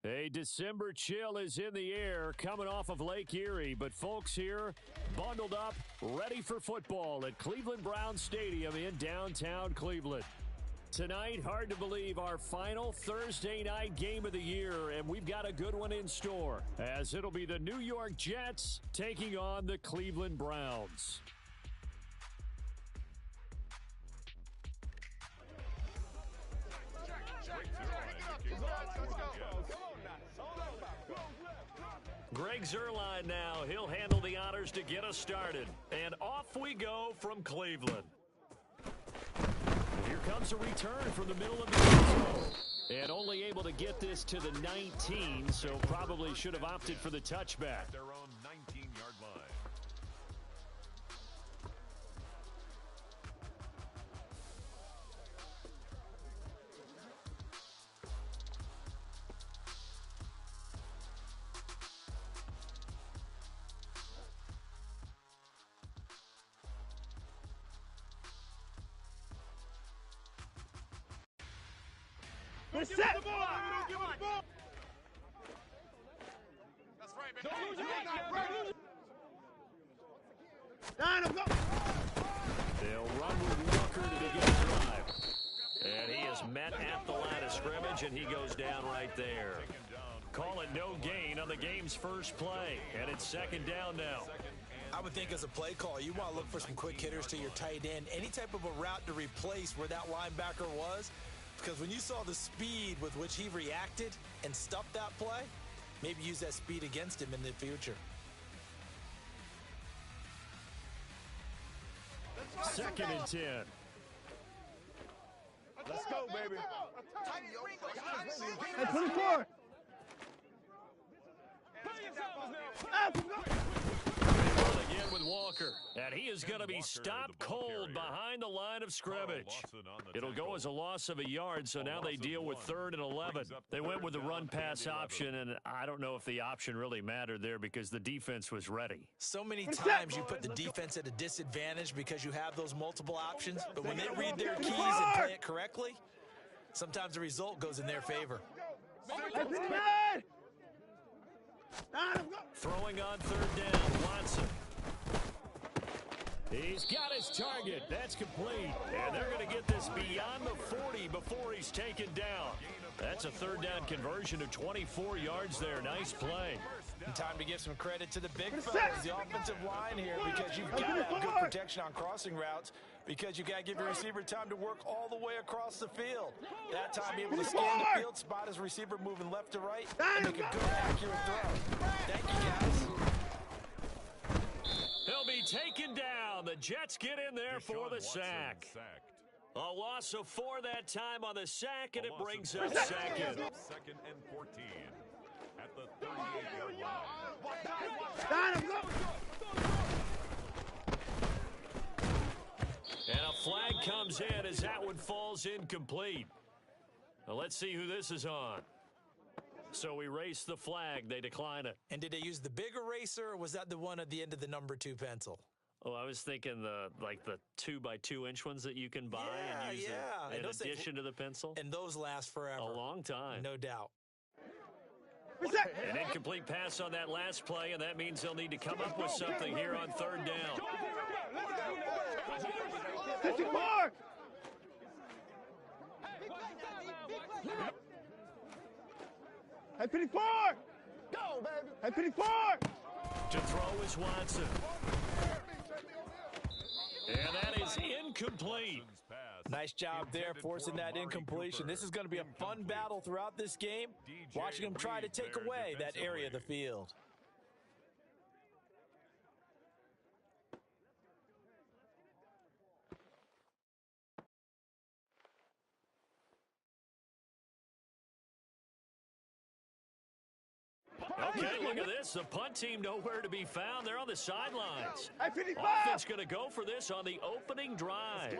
A December chill is in the air coming off of Lake Erie, but folks here bundled up, ready for football at Cleveland Browns Stadium in downtown Cleveland. Tonight, hard to believe, our final Thursday night game of the year, and we've got a good one in store, as it'll be the New York Jets taking on the Cleveland Browns. Greg Zuerlein now. He'll handle the honors to get us started. And off we go from Cleveland. Here comes a return from the middle of the end zone. And only able to get this to the 19, so probably should have opted for the touchback. Their own 19-yard line. We're set. That's right, man. Don't lose it. Nine, go. They'll run with Walker to begin the drive. And he is met at the line of scrimmage, and he goes down right there. Call it no gain on the game's first play, and it's second down now. I would think as a play call, you want to look for some quick hitters to your tight end. Any type of a route to replace where that linebacker was. Because when you saw the speed with which he reacted and stuffed that play, maybe use that speed against him in the future. Second and 10. Let's go, baby. Hey, 24. Again with Walker, and he is going to be stopped cold behind the line of scrimmage. It'll go as a loss of a yard, so now they deal with 3rd and 11. They went with the run-pass option, and I don't know if the option really mattered there because the defense was ready. So many times you put the defense at a disadvantage because you have those multiple options, but when they read their keys and play it correctly, sometimes the result goes in their favor. Throwing on 3rd down, Watson. He's got his target. That's complete. And they're going to get this beyond the 40 before he's taken down. That's a 3rd down conversion of 24 yards there. Nice play. And time to give some credit to the big fellas, the offensive line here, because you've got to have good protection on crossing routes, because you got to give your receiver time to work all the way across the field. That time, be able to scan the field, spot his receiver moving left to right, and make a good, accurate throw. Thank you, guys. He'll be taken down. The Jets get in there for the sack. A loss of 4 that time on the sack, and it brings up second. 2nd and 14 at the 38-yard line. And a flag comes in as that one falls incomplete. Now let's see who this is on. So we race the flag. They decline it. And did they use the big eraser, or was that the one at the end of the number 2 pencil? Oh, I was thinking the 2x2-inch ones that you can buy and use in addition to the pencil. And those last forever. A long time. No doubt. An incomplete pass on that last play, and that means they'll need to come up with something here on 3rd down. 54. Hey, 54. Go, baby. Hey, 54. To throw is Watson. And that is incomplete. Nice job there forcing that incompletion. This is going to be a fun battle throughout this game, watching them try to take away that area of the field. Okay, look at this. The punt team nowhere to be found. They're on the sidelines. Hey, 55. Offense going to go for this on the opening drive.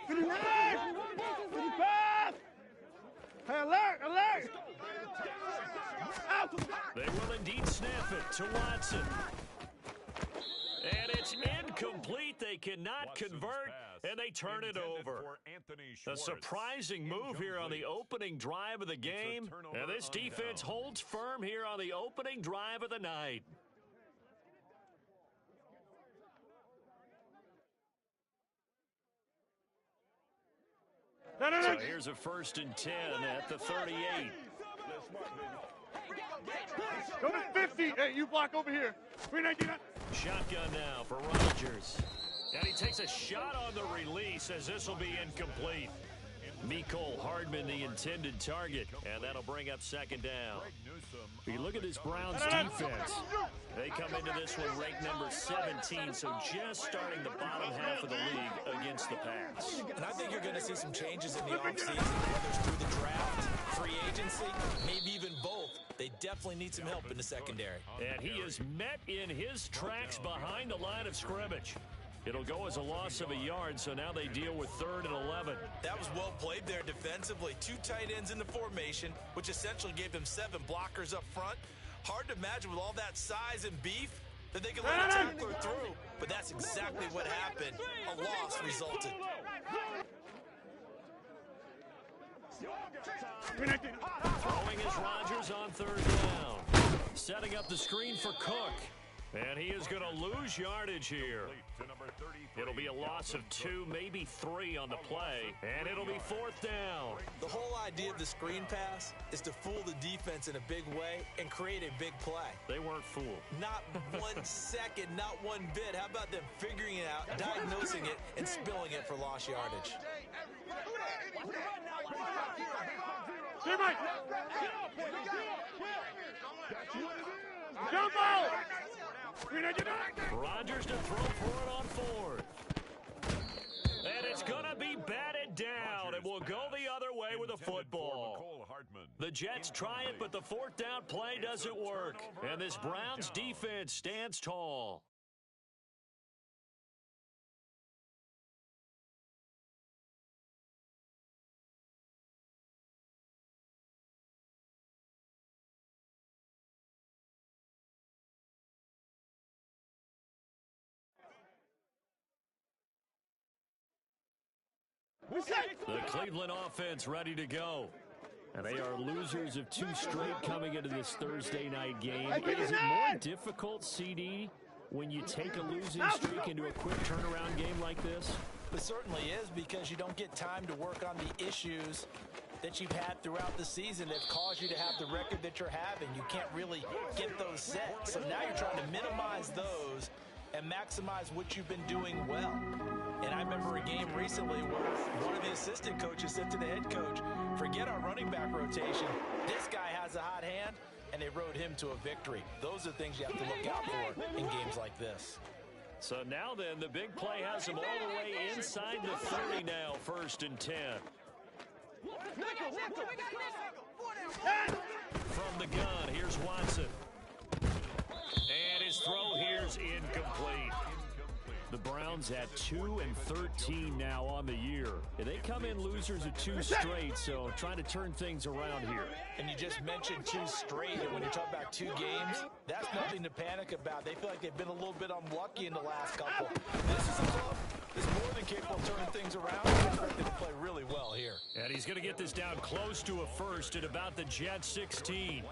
59. 55. Hey, alert, alert. Out. They will indeed snap it to Watson. And it's incomplete. They cannot convert. and they turn it over. A surprising move here on the opening drive of the game, and this defense holds firm here on the opening drive of the night. So here's a 1st and 10 at the 38. Go to 50. Hey, you block over here. 399. Shotgun now for Rodgers. And he takes a shot on the release as this will be incomplete. Mecole Hardman, the intended target, and that'll bring up 2nd down. If you look at this Browns defense, they come into this one ranked number 17, so just starting the bottom half of the league against the pass. And I think you're going to see some changes in the offseason, whether it's through the draft, free agency, maybe even both. They definitely need some help in the secondary. And he is met in his tracks behind the line of scrimmage. It'll go as a loss of a yard, so now they deal with 3rd and 11. That was well played there defensively. 2 tight ends in the formation, which essentially gave them 7 blockers up front. Hard to imagine with all that size and beef that they could let a tackler through, but that's exactly what happened. A loss resulted. Throwing is Rodgers on 3rd down. Setting up the screen for Cook. And he is going to lose yardage here. It'll be a loss of 2, maybe 3 on the play, and it'll be 4th down. The whole idea of the screen pass is to fool the defense in a big way and create a big play. They weren't fooled. Not 1 second, not 1 bit. How about them figuring it out, diagnosing it, and spilling it for lost yardage? Jump out! Rodgers to throw for it on 4th. And it's going to be batted down, and we'll go the other way with a football. The Jets try it, but the 4th down play doesn't work. And this Browns defense stands tall. The Cleveland offense ready to go. And they are losers of 2 straight coming into this Thursday night game. Is it more difficult, CD, when you take a losing streak into a quick turnaround game like this? It certainly is, because you don't get time to work on the issues that you've had throughout the season that caused you to have the record that you're having. You can't really get those set. So now you're trying to minimize those and maximize what you've been doing well. And I remember a game recently where one of the assistant coaches said to the head coach, forget our running back rotation. This guy has a hot hand, and they rode him to a victory. Those are things you have to look out for in games like this. So now then, the big play has him all the way inside the 30 now, 1st and 10. From the gun, here's Watson. And his throw here's incomplete. The Browns at 2 and 13 now on the year. And they come in losers of 2 straight, so trying to turn things around here. And you just mentioned 2 straight, and when you talk about 2 games, that's nothing to panic about. They feel like they've been a little bit unlucky in the last couple. This is a club that's more than capable of turning things around. I expect them to play really well here. And he's going to get this down close to a 1st at about the Jets 16.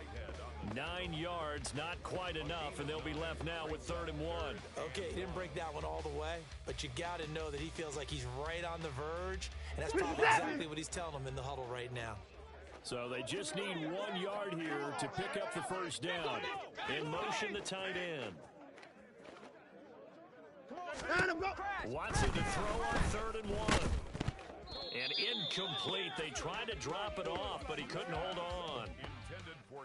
9 yards, not quite enough, and they'll be left now with 3rd and 1. Okay, he didn't break that one all the way, but you got to know that he feels like he's right on the verge, and that's probably exactly what he's telling them in the huddle right now. So they just need 1 yard here to pick up the 1st down. In motion, the tight end. Watson to throw on 3rd and 1. And incomplete. They tried to drop it off, but he couldn't hold on.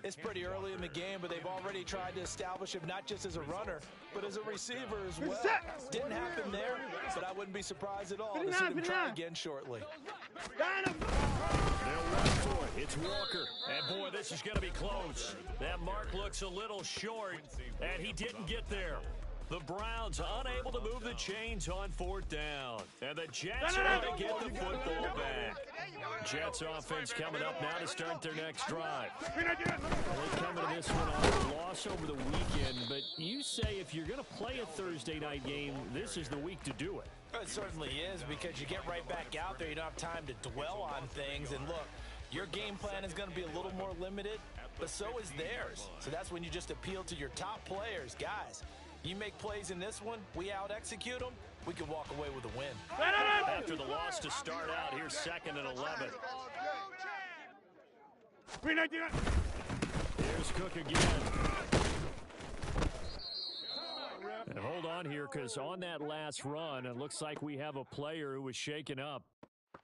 It's pretty early in the game, but they've already tried to establish him not just as a runner, but as a receiver as well. Didn't happen there, but I wouldn't be surprised at all to see them try again shortly. They'll run for it. It's Walker. And, boy, this is going to be close. That mark looks a little short, and he didn't get there. The Browns unable to move the chains on 4th down. And the Jets are going to get the football back. Jets offense coming up now to start their next drive. They come into this one on a loss over the weekend, but you say if you're going to play a Thursday night game, this is the week to do it. It certainly is, because you get right back out there. You don't have time to dwell on things. And look, your game plan is going to be a little more limited, but so is theirs. So that's when you just appeal to your top players. Guys, you make plays in this one, we out-execute them, we can walk away with a win. After the loss to start out, here's 2nd and 11. Here's Cook again. And hold on here, because on that last run, it looks like we have a player who was shaken up.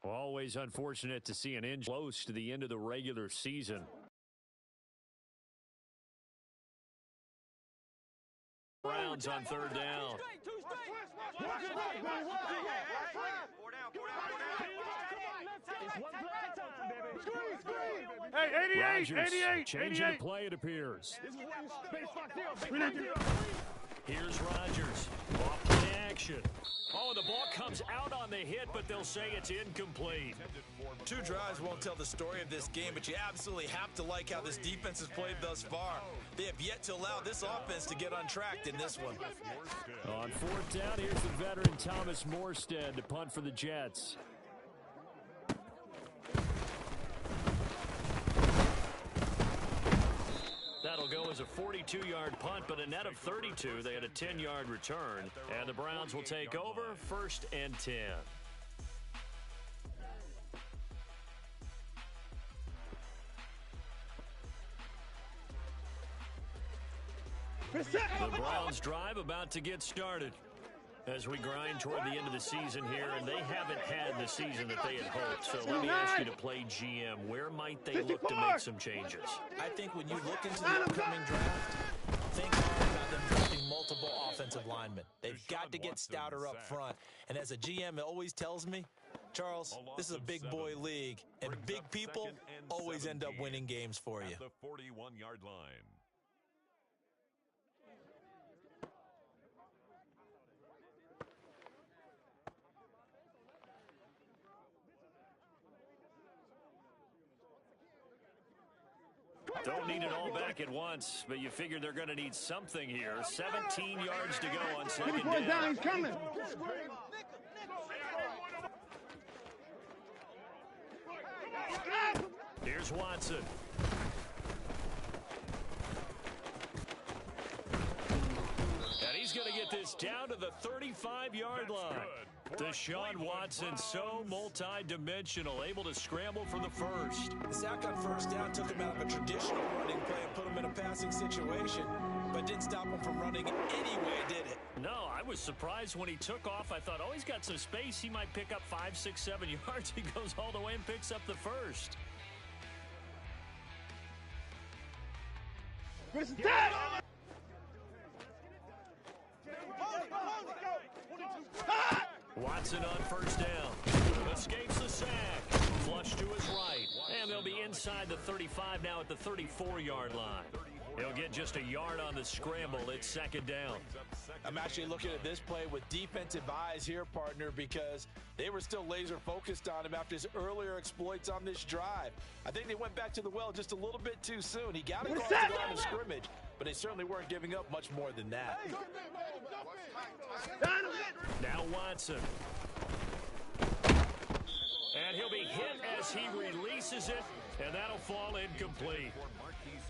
Always unfortunate to see an injury close to the end of the regular season. Browns on 3rd down. Hey, 88, Rodgers 88, changing 88. the play, it appears. Here's Rodgers. Off play action. Oh, the ball comes out on the hit, but they'll say it's incomplete. 2 drives won't tell the story of this game, but you absolutely have to like how this defense has played thus far. They have yet to allow this offense to get untracked in this one. On 4th down, here's the veteran Thomas Morstead to punt for the Jets. That'll go as a 42-yard punt, but a net of 32. They had a 10-yard return, and the Browns will take over 1st and 10. The Browns drive about to get started as we grind toward the end of the season here, and they haven't had the season that they had hoped. So let me ask you to play GM. Where might they look to make some changes? I think when you look into the upcoming draft, think hard about them drafting multiple offensive linemen. They've got to get stouter up front. And as a GM, it always tells me, Charles, this is a big boy league, and big people always end up winning games for you. The 41-yard line. Don't need it all back at once, but you figure they're going to need something here. 17 yards to go on 2nd down. He's coming. Here's Watson. And he's going to get this down to the 35-yard line. Deshaun Watson, so multi-dimensional, able to scramble for the first. The sack on 1st down took him out of a traditional running play and put him in a passing situation, but didn't stop him from running anyway, did it? No, I was surprised when he took off. I thought, oh, he's got some space. He might pick up 5, 6, 7 yards. He goes all the way and picks up the first. Watson on 1st down. Escapes the sack. Flush to his right. And they'll be inside the 35 now at the 34-yard line. He'll get just a yard on the scramble. It's 2nd down. I'm actually looking at this play with defensive eyes here, partner, because they were still laser focused on him after his earlier exploits on this drive. I think they went back to the well just a little bit too soon. He got across the line of scrimmage, but they certainly weren't giving up much more than that. Now Watson. And he'll be hit as he releases it, and that'll fall incomplete.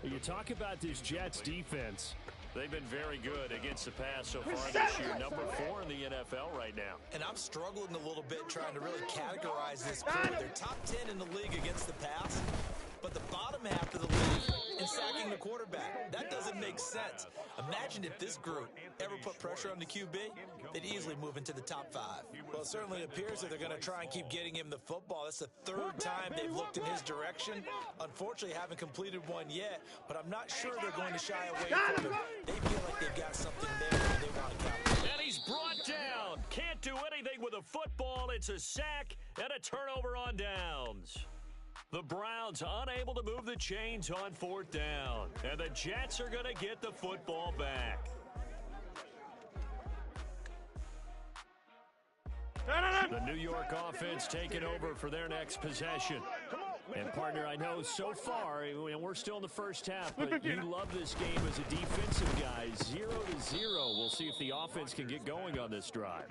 You talk about this Jets defense. They've been very good against the pass so far this year. Number 4 in the NFL right now. And I'm struggling a little bit trying to really categorize this crew. They're top 10 in the league against the pass, but the bottom half of the league in sacking the quarterback. That doesn't make sense. Imagine if this group ever put pressure on the QB, they'd easily move into the top 5. Well, it certainly appears that they're going to try and keep getting him the football. That's the 3rd time they've looked in his direction. Unfortunately, haven't completed one yet, but I'm not sure they're going to shy away from him. They feel like they've got something there and they want to capture. And he's brought down. Can't do anything with a football. It's a sack and a turnover on downs. The Browns unable to move the chains on 4th down. And the Jets are going to get the football back. The New York offense taking over for their next possession. And, partner, I know so far, and we're still in the first half, but you love this game as a defensive guy. 0-0. We'll see if the offense can get going on this drive.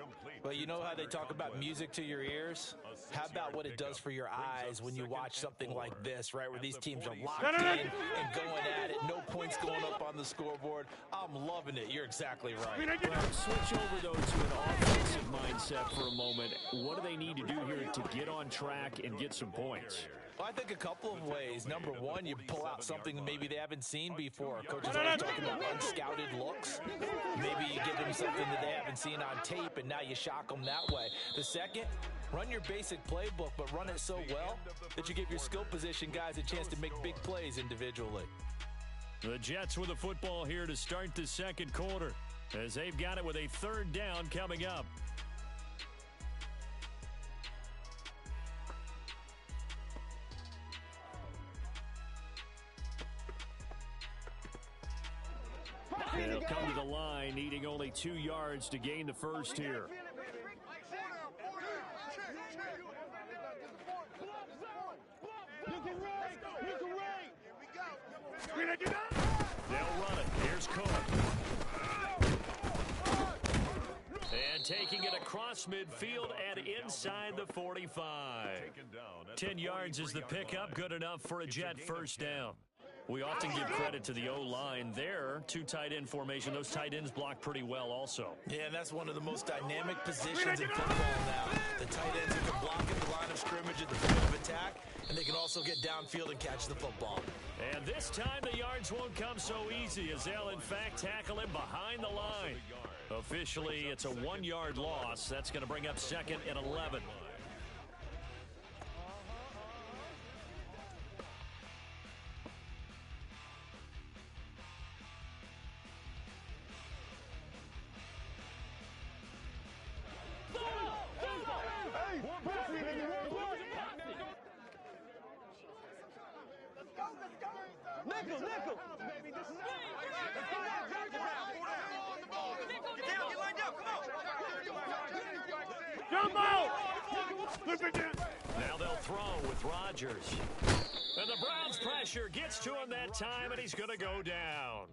Well, you know how they talk about music to your ears? How about what it does for your eyes when you watch something like this, right, where these teams are locked in and going at it, no points going up on the scoreboard? I'm loving it. You're exactly right. Well, switch over, though, to an offensive mindset for a moment. What do they need to do here to get on track and get some points? Well, I think a couple of ways. Number one, you pull out something that maybe they haven't seen before. Coach is always talking about unscouted looks. Maybe you give them something that they haven't seen on tape, and now you shock them that way. The second, run your basic playbook, but run it so well that you give your skill position guys a chance to make big plays individually. The Jets with the football here to start the second quarter, as they've got it with a third down coming up. They'll come to the line, needing only 2 yards to gain the first here. They'll run it. Here's Cook. And taking it across midfield and inside the 45. 10 yards is the pickup, good enough for a Jet first down. We often give credit to the O-line there. 2 tight end formation. Those tight ends block pretty well also. Yeah, and that's one of the most dynamic positions in football now. The tight ends who can block at the line of scrimmage at the point of attack, and they can also get downfield and catch the football. And this time the yards won't come so easy, as they'll in fact tackle him behind the line. Officially, it's a 1-yard loss. That's going to bring up 2nd and 11. Nickel. Jump out! Flip it down. Now they'll throw with Rodgers. And the Browns pressure gets to him that time, and he's going to go down.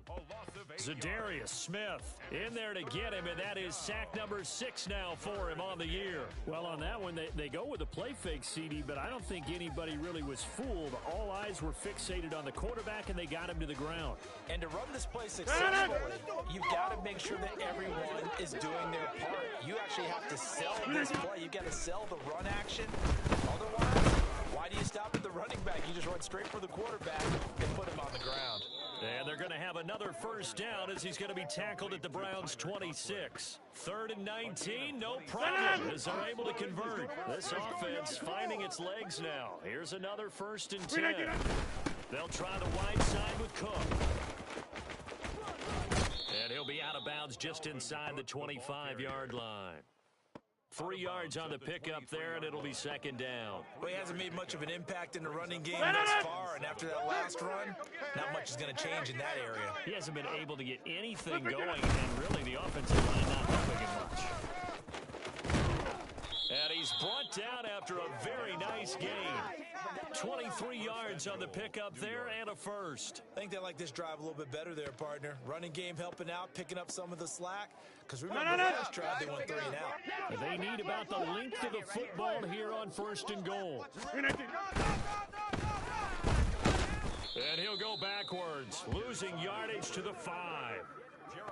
Zadarius Smith in there to get him, and that is sack number 6 now for him on the year. Well, on that one, they go with a play fake, CD, but I don't think anybody really was fooled. All eyes were fixated on the quarterback, and they got him to the ground. And to run this play successfully, you've got to make sure that everyone is doing their part. You actually have to sell this play. You've got to sell the run action. Otherwise, why do you stop at the running back? You just run straight for the quarterback and put him on the ground. And they're going to have another first down as he's going to be tackled at the Browns' 26. 3rd and 19, no problem, as they're able to convert. This offense finding its legs now. Here's another 1st and 10. They'll try the wide side with Cook. And he'll be out of bounds just inside the 25-yard line. 3 yards on the pickup there, and it'll be 2nd down. Well, he hasn't made much of an impact in the running game thus far, and after that last run, not much is going to change in that area. He hasn't been able to get anything going, and really the offensive line not helping him much. And he's brought down after a very nice game. 23 yards on the pickup there and a first. I think they like this drive a little bit better there, partner. Running game helping out, picking up some of the slack. Because remember, last drive they went 3 and out. They need about the length of the football here on 1st and goal. And he'll go backwards, losing yardage to the 5.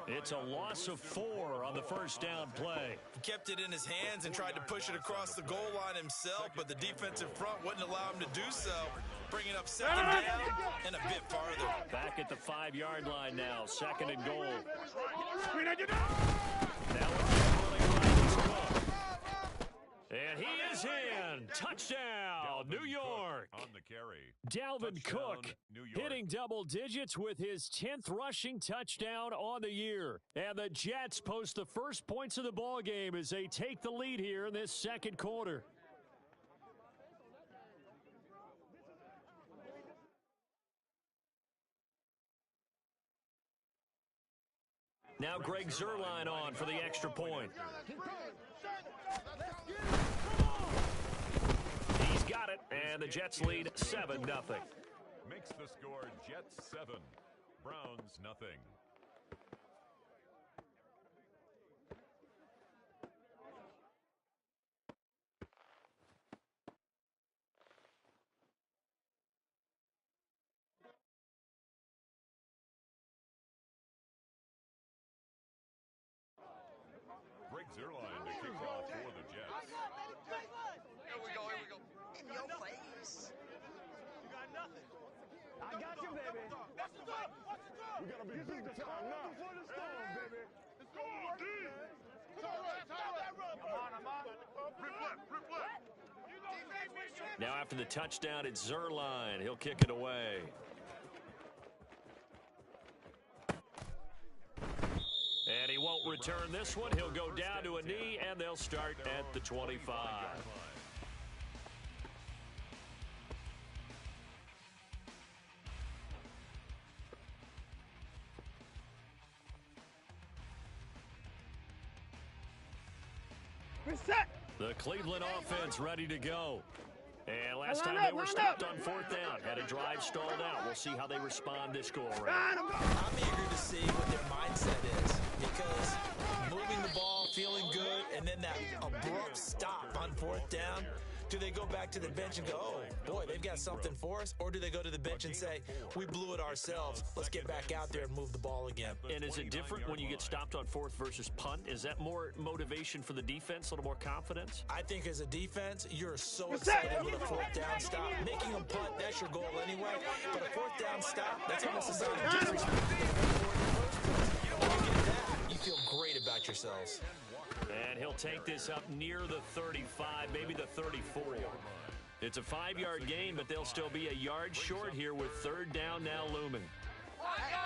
It's a loss of 4 on the first down play. He kept it in his hands and tried to push it across the goal line himself, but the defensive front wouldn't allow him to do so, bringing up 2nd down and a bit farther. Back at the 5-yard line now, 2nd and goal. Now and he is in. Touchdown, New York. On the carry. Dalvin Touchdown, Cook New York. hitting double digits with his 10th rushing touchdown on the year. And the Jets post the first points of the ball game as they take the lead here in this second quarter. Now Greg Zuerlein on for the extra point. And the Jets lead 7-0. Makes the score Jets 7, Browns nothing. Zerline to kick off for the Jets. Here we go. In your face. You got nothing. I got you, baby. Watch the top. We got to be big time now. Before the storm, baby. Let's go, D. I'm on. Rip left. Now after the touchdown, it's Zerline. He'll kick it away. And he won't return this one. He'll go down to a knee, and they'll start at the 25. Reset. The Cleveland offense ready to go. And last time they were stopped on 4th down. Had a drive stalled out. We'll see how they respond this go-around. I'm eager to see what their mindset is, because moving the ball, feeling good, and then that abrupt stop on 4th down, do they go back to the bench and go, oh, boy, they've got something for us? Or do they go to the bench and say, we blew it ourselves, let's get back out there and move the ball again? And is it different when you get stopped on 4th versus punt? Is that more motivation for the defense, a little more confidence? I think as a defense, you're so excited with a 4th down stop. Making them punt, that's your goal anyway. But a 4th down stop, that's almost a sign of disrespect. When you get that, you feel great about yourselves. And he'll take this up near the 35, maybe the 34. It's a 5-yard gain, but they'll still be a yard short here with 3rd down now looming.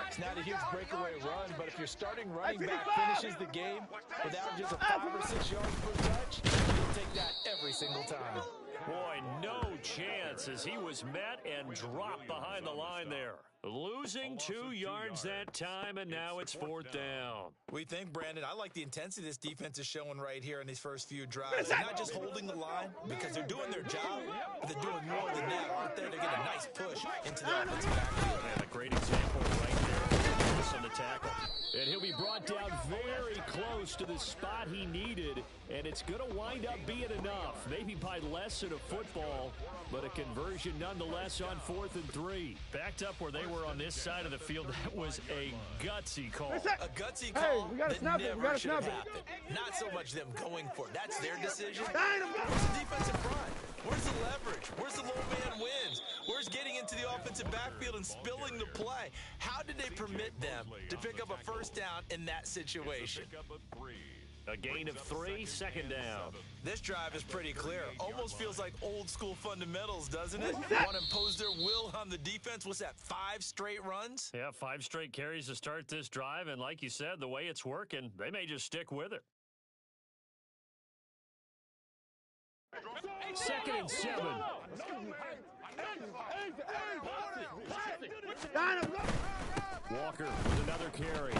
It's not a huge breakaway run, but if your starting running back finishes the game with averages of 5 or 6 yards per touch, you'll take that every single time. Boy, no chance as he was met and dropped behind the line there. Losing 2 yards that time, and now it's 4th down. We think, Brandon, I like the intensity this defense is showing right here in these first few drives. They're not just holding the line because they're doing their job, but they're doing more than that, aren't they? They're getting a nice push into the offensive backfield. And a great example right there on the tackle. And he'll be brought down very close to the spot he needed, and it's going to wind up being enough. Maybe by less than a football, but a conversion nonetheless on 4th and 3. Backed up where they were on this side of the field, that was a gutsy call. A gutsy call that never should have happened. Not so much them going for it. That's their decision. Where's the defensive front? Where's the leverage? Where's the low man wins? Where's getting into the offensive backfield and spilling the play? How did they permit them to pick up a 1st down in that situation? A gain of 3, 2nd down. This drive is pretty clear. Almost feels like old school fundamentals, doesn't it? Want to impose their will on the defense? What's that, 5 straight runs? Yeah, 5 straight carries to start this drive, and like you said, the way it's working, they may just stick with it. 2nd and 7. Walker with another carry.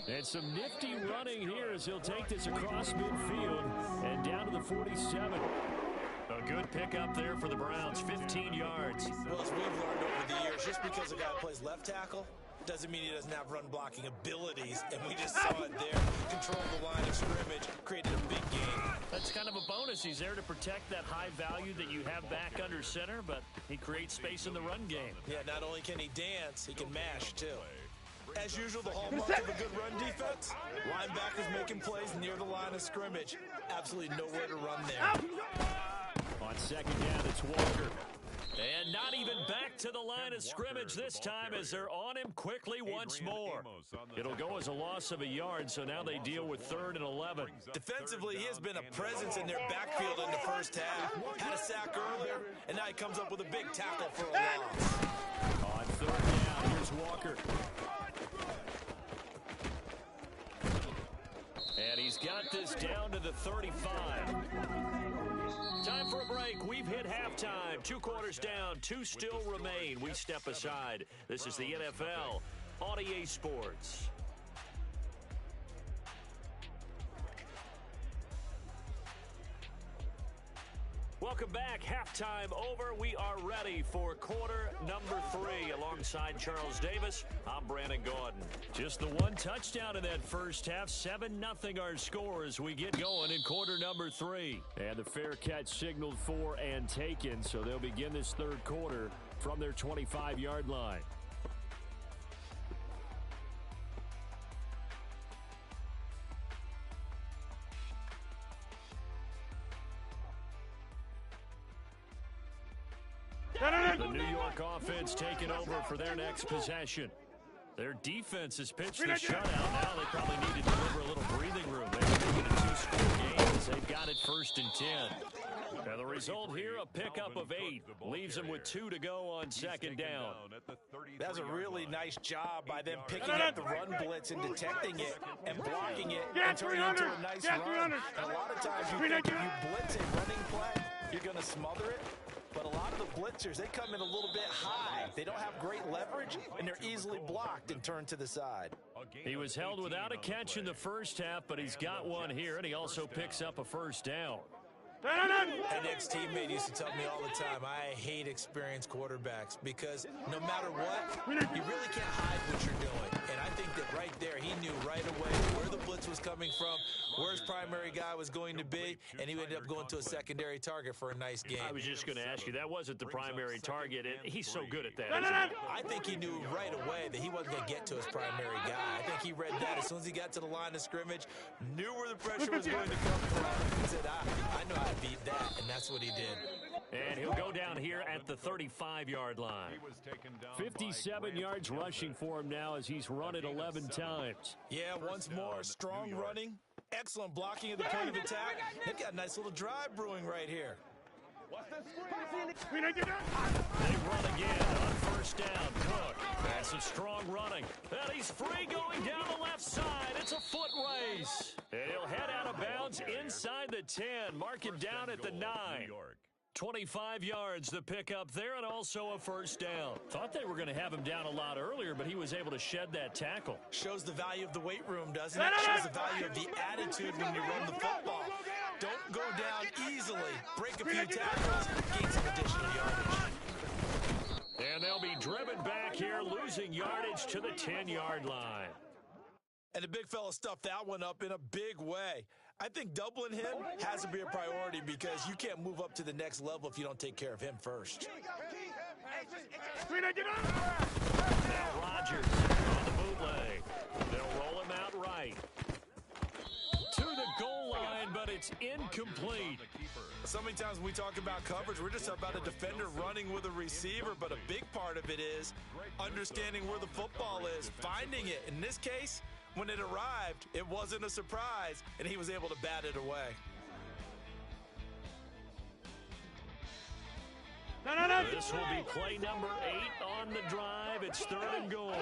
And some nifty running here as he'll take this across midfield and down to the 47. A good pickup there for the Browns, 15 yards. Well, as we've learned over the years, just because a guy plays left tackle doesn't mean he doesn't have run blocking abilities, and we just saw it there. Controlled the line of scrimmage, created a big game. That's kind of a bonus. He's there to protect that high value that you have back under center, but he creates space in the run game. Yeah, not only can he dance, he can mash, too. As usual, the hallmark of a good run defense, linebackers making plays near the line of scrimmage. Absolutely nowhere to run there. On 2nd down, it's Walker. And not even back to the line of scrimmage this time as they're on him quickly once more. It'll go as a loss of a yard, so now they deal with 3rd and 11. Defensively, he has been a presence in their backfield in the first half. Had a sack earlier, and now he comes up with a big tackle for a loss. On 3rd down, here's Walker. And he's got this down to the 35. Time for a break. We've hit halftime. 2 quarters down, 2 still remain. We step aside. This is the NFL on EA Sports. Welcome back. Halftime over. We are ready for quarter number 3. Alongside Charles Davis, I'm Brandon Gordon. Just the one touchdown in that first half. 7-0 our score as we get going in quarter number 3. And the fair catch signaled for and taken, so they'll begin this third quarter from their 25-yard line. The New York offense taking over for their next possession. Their defense has pitched the shutout. Now they probably need to deliver a little breathing room. They're making a 2-score game as they've got it 1st and 10. And the result here, a pickup of 8. Leaves them with 2 to go on 2nd down. That's a really nice job by them picking up the run blitz and detecting it and blocking it and turning it into a nice run. And a lot of times you think if you blitz a running play, you're going to smother it. But a lot of the blitzers, they come in a little bit high. They don't have great leverage, and they're easily blocked and turned to the side. He was held without a catch in the first half, but he's got one here, and he also picks up a 1st down. An ex-teammate used to tell me all the time, I hate experienced quarterbacks because no matter what, you really can't hide what you're doing. And I think that right there, he knew right away where the blitz was coming from, where his primary guy was going to be, and he ended up going to a secondary target for a nice game. I was just going to ask you, that wasn't the primary target, and he's so good at that. I think he knew right away that he wasn't going to get to his primary guy. I think he read that as soon as he got to the line of scrimmage, knew where the pressure was going to come from, and said, I know how to beat that, and that's what he did. And he'll go down here at the 35-yard line. 57 yards rushing for him now as he's run it 11 times. Yeah, once more, strong running, excellent blocking at the point of attack. They've got a nice little drive brewing right here. They run again on 1st down. Cook. That's some strong running. And he's free going down the left side. It's a foot race. And he'll head out of bounds inside the 10. Mark him down at the 9. 25 yards the pickup there, and also a 1st down. Thought they were going to have him down a lot earlier, but he was able to shed that tackle. Shows the value of the weight room, doesn't it? Shows the value of the attitude when you run the football. Don't go down easily. Break a few tackles, gain some additional yardage. And they'll be driven back here, losing yardage to the 10-yard line. And the big fella stuffed that one up in a big way. I think doubling him has to be a priority because you can't move up to the next level if you don't take care of him first. Now Rodgers on the bootleg. They'll roll him out right. To the goal line, but it's incomplete. So many times when we talk about coverage, we're just about a defender running with a receiver, but a big part of it is understanding where the football is, finding it. In this case, when it arrived, it wasn't a surprise, and he was able to bat it away. This will be play number 8 on the drive. It's 3rd and goal.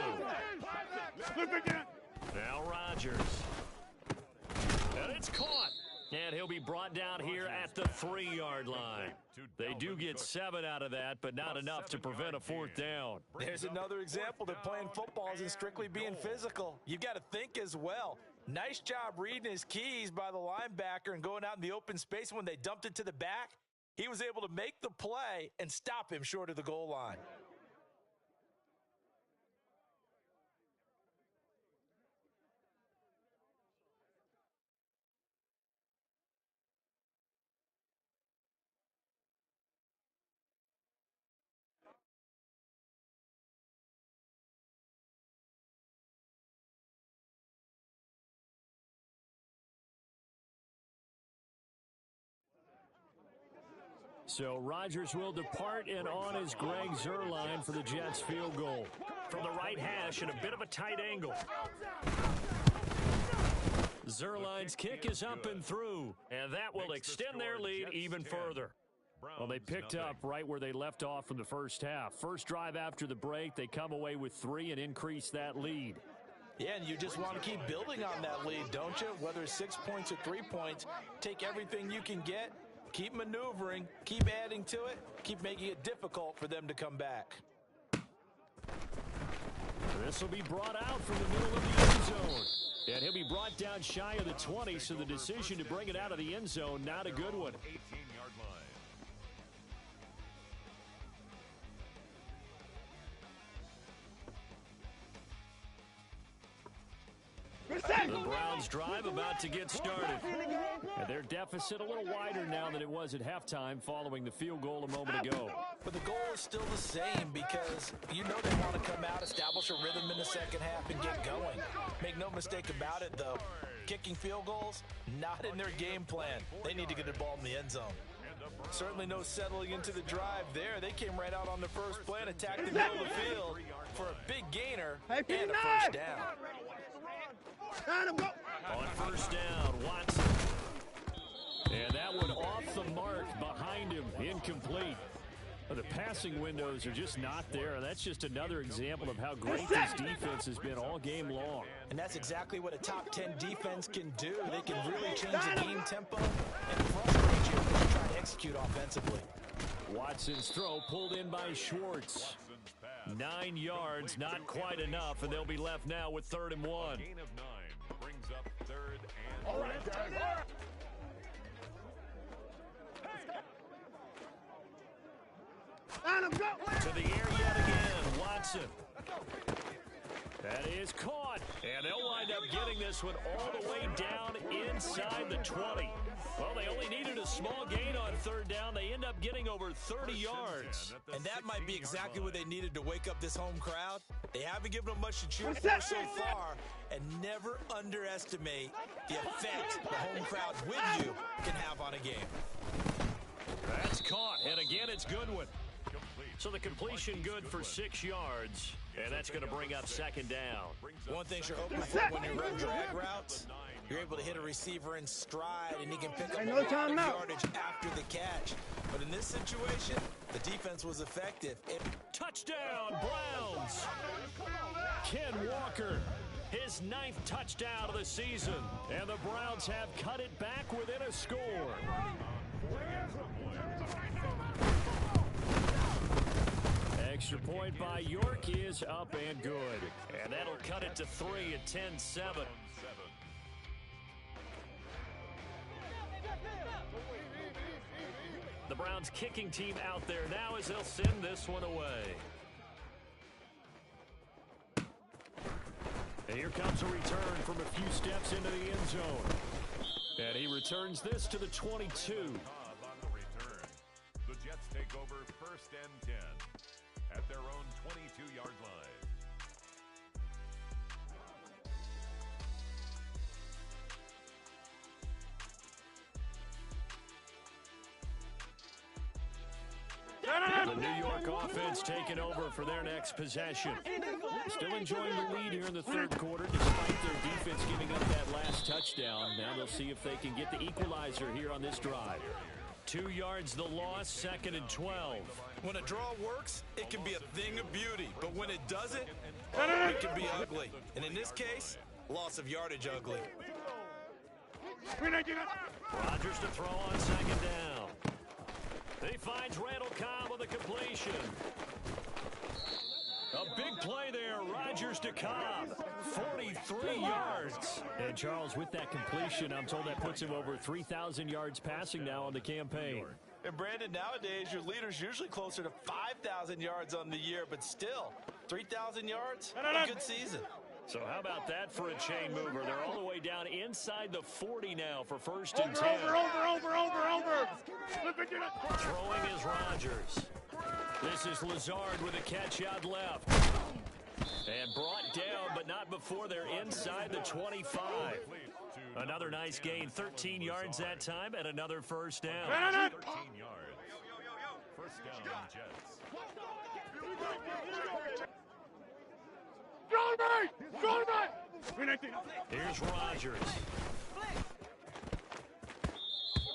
Now Rodgers. And it's caught. And he'll be brought down here at the 3-yard line. They do get 7 out of that, but not enough to prevent a 4th down. There's another example that playing football isn't strictly being physical. You've got to think as well. Nice job reading his keys by the linebacker and going out in the open space. When they dumped it to the back, he was able to make the play and stop him short of the goal line. So Rodgers will depart, and on is Greg Zuerlein for the Jets field goal. From the right hash and a bit of a tight angle. Zuerlein's kick is up and through, and that will extend their lead even further. Well, they picked up right where they left off from the first half. First drive after the break, they come away with 3 and increase that lead. Yeah, and you just want to keep building on that lead, don't you? Whether it's 6 points or 3 points, take everything you can get. Keep maneuvering, keep adding to it, keep making it difficult for them to come back. This will be brought out from the middle of the end zone. And he'll be brought down shy of the 20, so the decision to bring it out of the end zone, not a good one. The Browns drive about to get started. And their deficit a little wider now than it was at halftime following the field goal a moment ago. But the goal is still the same because you know they want to come out, establish a rhythm in the second half, and get going. Make no mistake about it, though. Kicking field goals, not in their game plan. They need to get the ball in the end zone. Certainly no settling into the drive there. They came right out on the first play and attacked the middle of the field for a big gainer and a first down. On first down, Watson. And that one off the mark behind him, incomplete. The passing windows are just not there. That's just another example of how great this defense has been all game long. And that's exactly what a top 10 defense can do. They can really change the game tempo and frustrate you when you try to execute offensively. Watson's throw pulled in by Schwartz. 9 yards, not quite enough, and they'll be left now with 3rd and 1. Gain of 9 brings up 3rd and All right, guys. To the air yet again, Watson. That is caught, and they'll wind up getting this one all the way down inside the 20. Well, they only needed a small gain on 3rd down. They end up getting over 30 yards. And that might be exactly what they needed to wake up this home crowd. They haven't given them much to cheer for so far, and never underestimate the effect the home crowd with you can have on a game. That's caught, and again, it's Goodwin. So the completion good for 6 yards, and that's going to bring up 2nd down. One thing you're hoping for when you run drag routes, you're able to hit a receiver in stride, and he can pick up a lot of yardage after the catch. But in this situation, the defense was effective. Touchdown, Browns! Ken Walker, his 9th touchdown of the season, and the Browns have cut it back within a score. Extra point by York is up and good. And that'll cut it to 3 at 10-7. The Browns kicking team out there now as they'll send this one away. And here comes a return from a few steps into the end zone. And he returns this to the 22. The Jets take over 1st and 10 at their own 22-yard line. The New York offense taking over for their next possession. Still enjoying the lead here in the 3rd quarter despite their defense giving up that last touchdown. Now they'll see if they can get the equalizer here on this drive. 2 yards the loss, 2nd and 12. When a draw works, it can be a thing of beauty. But when it doesn't, it can be ugly. And in this case, loss of yardage ugly. Rodgers to throw on 2nd down. He finds Randall Cobb with a completion. A big play there, Rodgers to Cobb, 43 yards. And Charles, with that completion, I'm told that puts him over 3,000 yards passing now on the campaign. And Brandon, nowadays, your leader's usually closer to 5,000 yards on the year, but still, 3,000 yards, a good season. So how about that for a chain mover? They're all the way down inside the 40 now for 1st and 10. Over. Throwing is Rodgers. This is Lazard with a catch out left. And brought down, but not before they're inside the 25. Another nice gain, 13 yards that time, and another 1st down. 13 yards. 1st down, Jets. Here's Rodgers.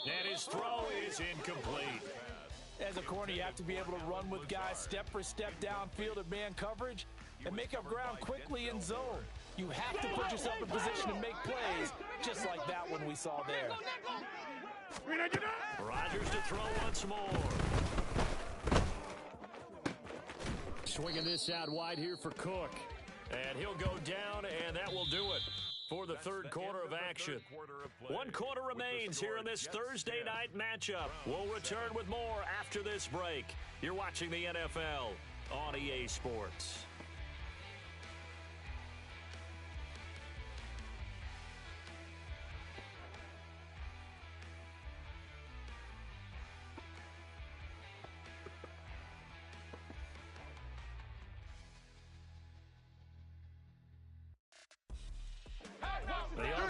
And his throw is incomplete. As a corner, you have to be able to run with guys step for step downfield in man coverage and make up ground quickly in zone. You have to put yourself in position to make plays, just like that one we saw there. Rodgers to throw once more. Swinging this out wide here for Cook. And he'll go down, and that will do it for the 3rd quarter of action. 1 quarter remains here in this Thursday night matchup. We'll return with more after this break. You're watching the NFL on EA Sports.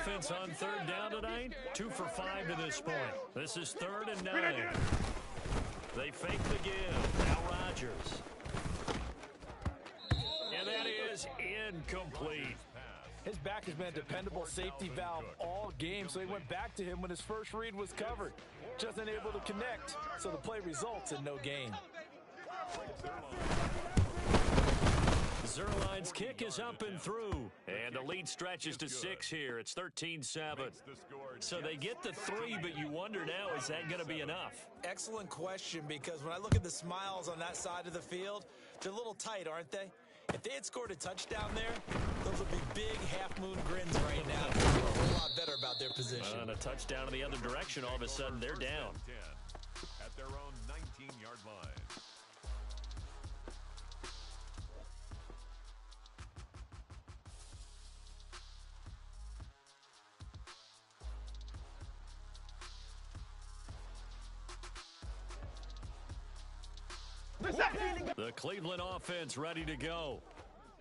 offense on third down tonight? 2 for 5 to this point. This is 3rd and 9. They fake the give. Now Rodgers. And that is incomplete. His back has been a dependable safety valve all game, so he went back to him when his first read was covered. Just unable to connect, so the play results in no gain. Zerline's kick is up and through, and the lead stretches to 6 here. It's 13-7. So they get the 3, but you wonder now, is that going to be enough? Excellent question, because when I look at the smiles on that side of the field, they're a little tight, aren't they? If they had scored a touchdown there, those would be big half-moon grins right now. They feel a whole lot better about their position. And a touchdown in the other direction, all of a sudden they're down. At their own 19-yard line. The Cleveland offense ready to go.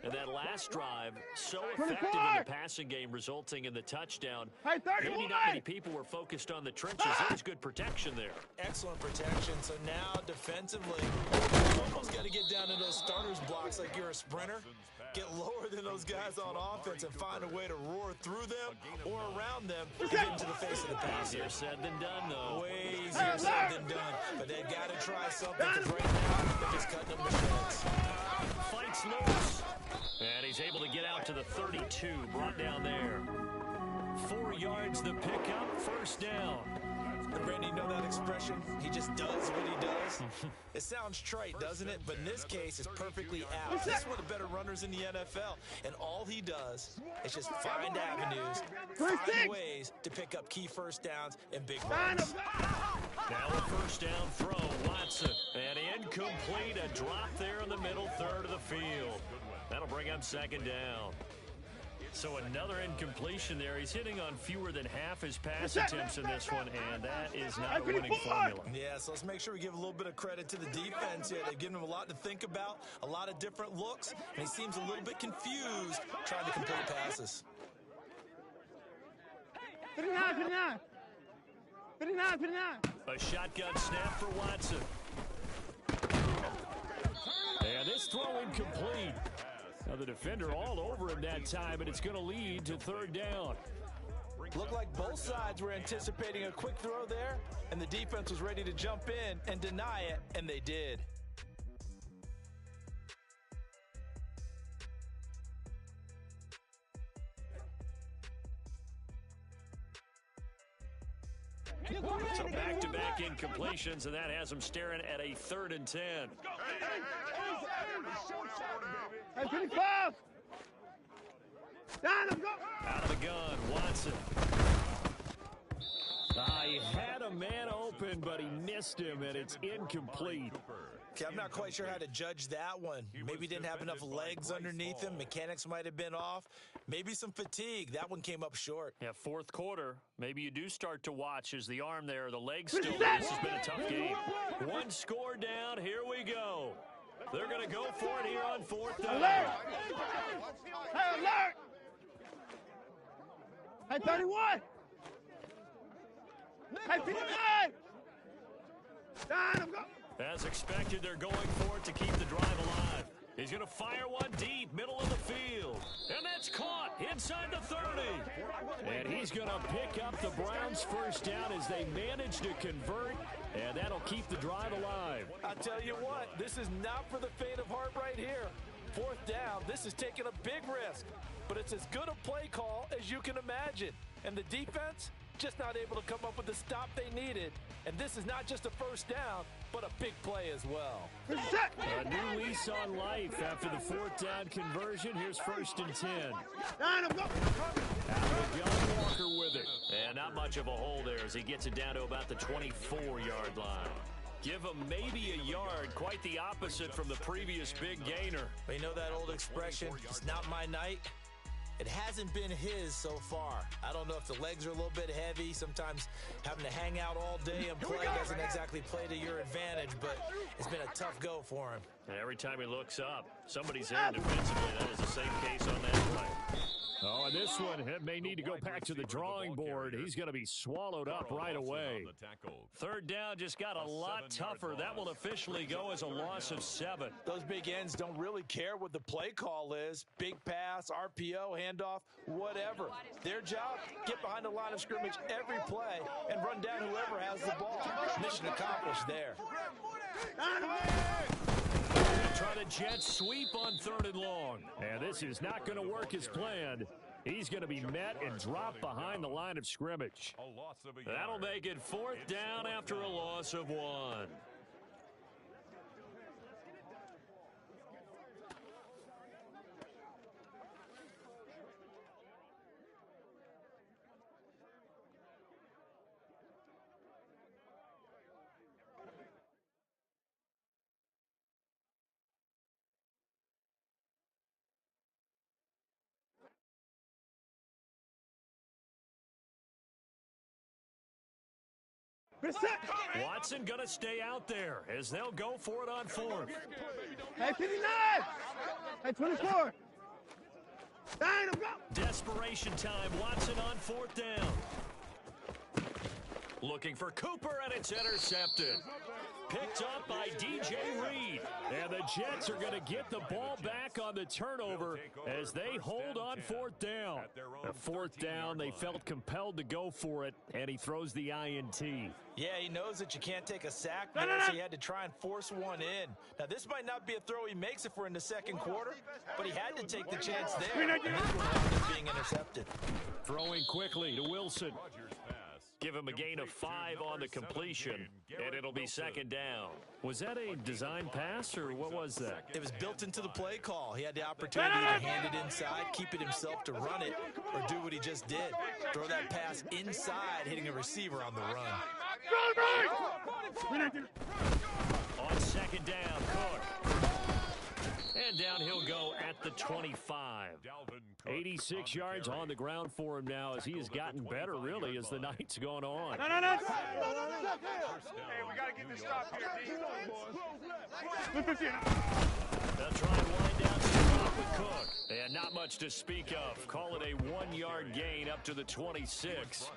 And that last drive, so effective in the passing game, resulting in the touchdown. Maybe not many people were focused on the trenches. There's good protection there. Excellent protection. So now, defensively, you almost got to get down to those starters blocks like you're a sprinter. Get lower than those guys on offense and find a way to roar through them or around them to get into the face of the pass. Easier said than done, though. Way easier said than done. But they've got to try something, because right now, they're just cutting them to shreds. Fights loose. And he's able to get out to the 32, brought down there. 4 yards the pickup, first down. Randy, you know that expression? He just does what he does. It sounds trite, doesn't it? But in this case, it's perfectly apt. He's one of the better runners in the NFL. And all he does is just find avenues, find ways to pick up key first downs and big runs. Now a first down throw, Watson. And incomplete, a drop there in the middle third of the field. That'll bring up second down. So another incompletion there. He's hitting on fewer than half his pass attempts in this one, and that is not a winning formula. Yeah, so let's make sure we give a little bit of credit to the defense here. They've given him a lot to think about, a lot of different looks, and he seems a little bit confused trying to complete passes. 59. A shotgun snap for Watson. And this throw incomplete. Now the defender all over him that time, and it's going to lead to third down. Looked like both sides were anticipating a quick throw there, and the defense was ready to jump in and deny it, and they did. So back-to-back incompletions, and that has him staring at a 3rd and 10. Hey, 25. Down, let's go. Out of the gun, Watson. He had a man open, but he missed him, and it's incomplete. Okay, I'm not quite sure how to judge that one. Maybe he didn't have enough legs underneath him. Mechanics might have been off. Maybe some fatigue. That one came up short. Yeah, 4th quarter. Maybe you do start to watch as the arm there, the legs still there. This has been a tough game. 1 score down. Here we go. They're going to go for it here on 4th down. Alert! Hey, alert! Hey, 31! Hey, 59! Down, let's go! As expected, they're going for it to keep the drive alive. He's going to fire one deep, middle of the field. And that's caught inside the 30. And he's going to pick up the Browns' first down as they manage to convert. And that'll keep the drive alive. I tell you what, this is not for the faint of heart right here. 4th down, this is taking a big risk. But it's as good a play call as you can imagine. And the defense, just not able to come up with the stop they needed. And this is not just a first down, but a big play as well. A new lease on life after the 4th down conversion. Here's 1st and 10. Out of the gun, Walker with it. And not much of a hole there as he gets it down to about the 24-yard line. Give him maybe a yard, quite the opposite from the previous big gainer. But you know that old expression, it's not my night? It hasn't been his so far. I don't know if the legs are a little bit heavy. Sometimes having to hang out all day and play doesn't exactly play to your advantage, but it's been a tough go for him. And every time he looks up, somebody's there defensively. That is the same case on that play. Oh, and this one may need to go back to the drawing board. He's going to be swallowed up right away. Third down just got a lot tougher. That will officially go as a loss of 7. Those big ends don't really care what the play call is. Big pass, RPO, handoff, whatever. Their job, get behind the line of scrimmage every play and run down whoever has the ball. Mission accomplished there. Try the Jets sweep on 3rd and long. And this is not going to work as planned. He's going to be met and dropped behind the line of scrimmage. That'll make it 4th down after a loss of 1. Watson going to stay out there as they'll go for it on 4th. Hey, 59! Hey, 24! Desperation time. Watson on 4th down. Looking for Cooper, and it's intercepted. Picked up by DJ Reed. And the Jets are going to get the ball back on the turnover as they hold on 4th down. At 4th down, they felt compelled to go for it, and he throws the INT. Yeah, he knows that you can't take a sack there, so he had to try and force one in. Now, this might not be a throw he makes if we're in the 2nd quarter, but he had to take the chance there, and this one ended up being intercepted. Throwing quickly to Wilson. Give him a gain of 5 on the completion, and it'll be 2nd down. Was that a design pass, or what was that? It was built into the play call. He had the opportunity to hand it inside, keep it himself to run it, or do what he just did. Throw that pass inside, hitting a receiver on the run. On 2nd down, Cook. And down he'll go at the 25. 86 yards on the ground for him now as he has gotten better, really, as the night's gone on. Hey, we got to get this stop here, D. They'll try and wind down some with Cook. And not much to speak of. Call it a 1-yard gain up to the 26.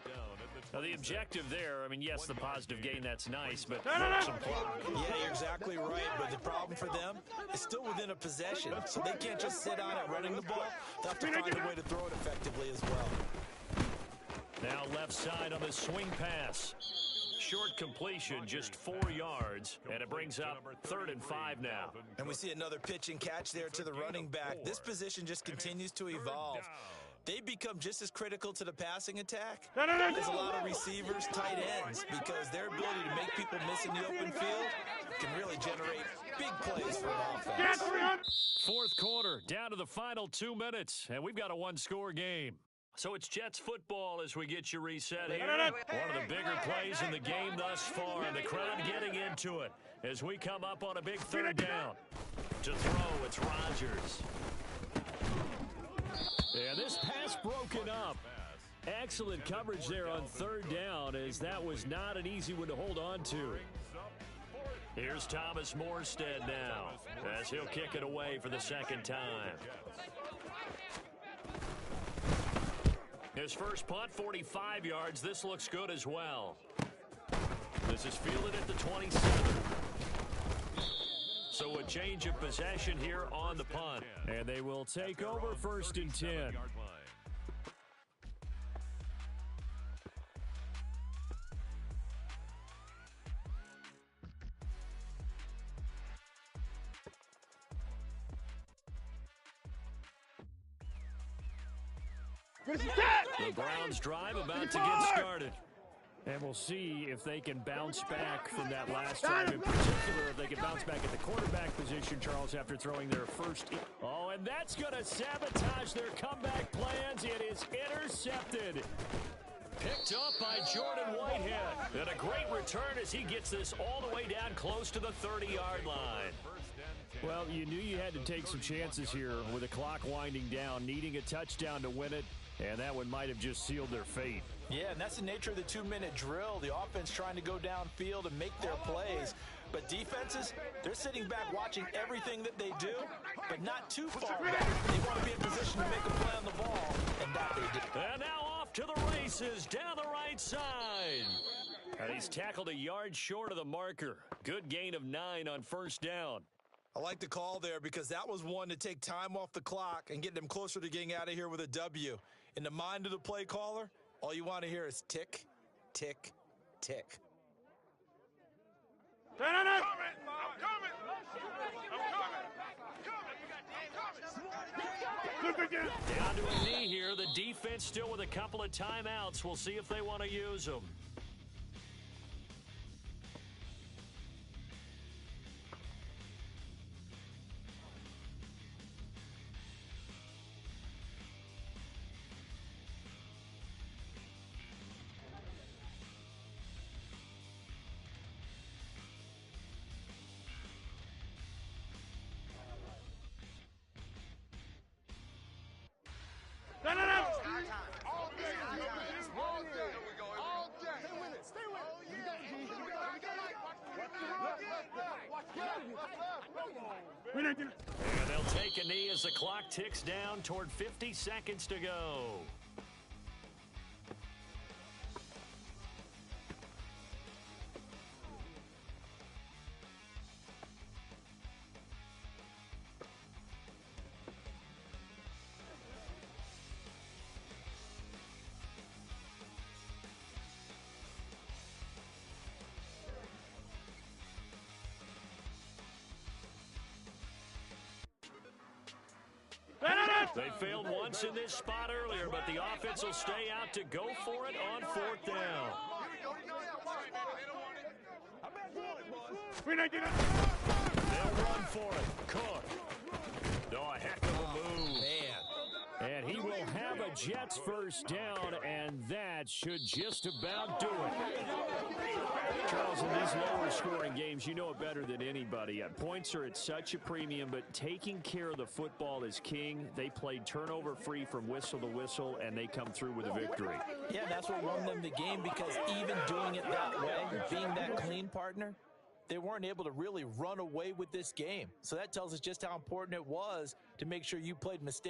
Now, the objective there, I mean, yes, the positive gain, that's nice, but some clock. Yeah, you're exactly right, but the problem for them is still within a possession, so they can't just sit on it running the ball. They'll have to find a way to throw it effectively as well. Now left side on the swing pass. Short completion, just 4 yards, and it brings up 3rd and 5 now. And we see another pitch and catch there to the running back. This position just continues to evolve. They become just as critical to the passing attack as a lot of receivers, tight ends, because their ability to make people miss in the open field can really generate big plays for an offense. 4th quarter, down to the final 2 minutes, and we've got a 1-score game. So it's Jets football as we get you reset here. One of the bigger plays in the game thus far, and the crowd getting into it as we come up on a big 3rd down. To throw, it's Rodgers. And this pass broken up. Excellent coverage there on 3rd down, as that was not an easy one to hold on to. Here's Thomas Morstead now as he'll kick it away for the 2nd time. His first punt, 45 yards. This looks good as well. This is fielded at the 27. So a change of possession here on the punt. And they will take over 1st and 10. The Browns drive about to get started. And we'll see if they can bounce back from that last drive. In particular, if they can bounce back at the quarterback position, Charles, after throwing their first. Oh, and that's going to sabotage their comeback plans. It is intercepted. Picked up by Jordan Whitehead. And a great return as he gets this all the way down close to the 30-yard line. Well, you knew you had to take some chances here with the clock winding down, needing a touchdown to win it. And that one might have just sealed their fate. Yeah, and that's the nature of the 2-minute drill. The offense trying to go downfield and make their plays. But defenses, they're sitting back watching everything that they do, but not too far back. They want to be in position to make a play on the ball that they did. And now off to the races down the right side. And he's tackled a yard short of the marker. Good gain of 9 on first down. I like the call there because that was one to take time off the clock and get them closer to getting out of here with a W. In the mind of the play caller, all you want to hear is tick, tick, tick. I'm coming. Look again. Down to a knee here. The defense still with a couple of timeouts. We'll see if they want to use them. No. All day. Stay with it. And they'll take a knee as the clock ticks down toward 50 seconds to go. They failed once in this spot earlier, but the offense will stay out to go for it on fourth down. They'll run for it. Cook. Oh, a heck of a move. And he will have a Jets first down, and that should just about do it. Charles, in these lower scoring games, you know it better than anybody. Points are at such a premium, but taking care of the football is king. They played turnover-free from whistle to whistle, and they come through with a victory. Yeah, that's what won them the game, because even doing it that way, being that clean partner, they weren't able to really run away with this game. So that tells us just how important it was to make sure you played mistakes.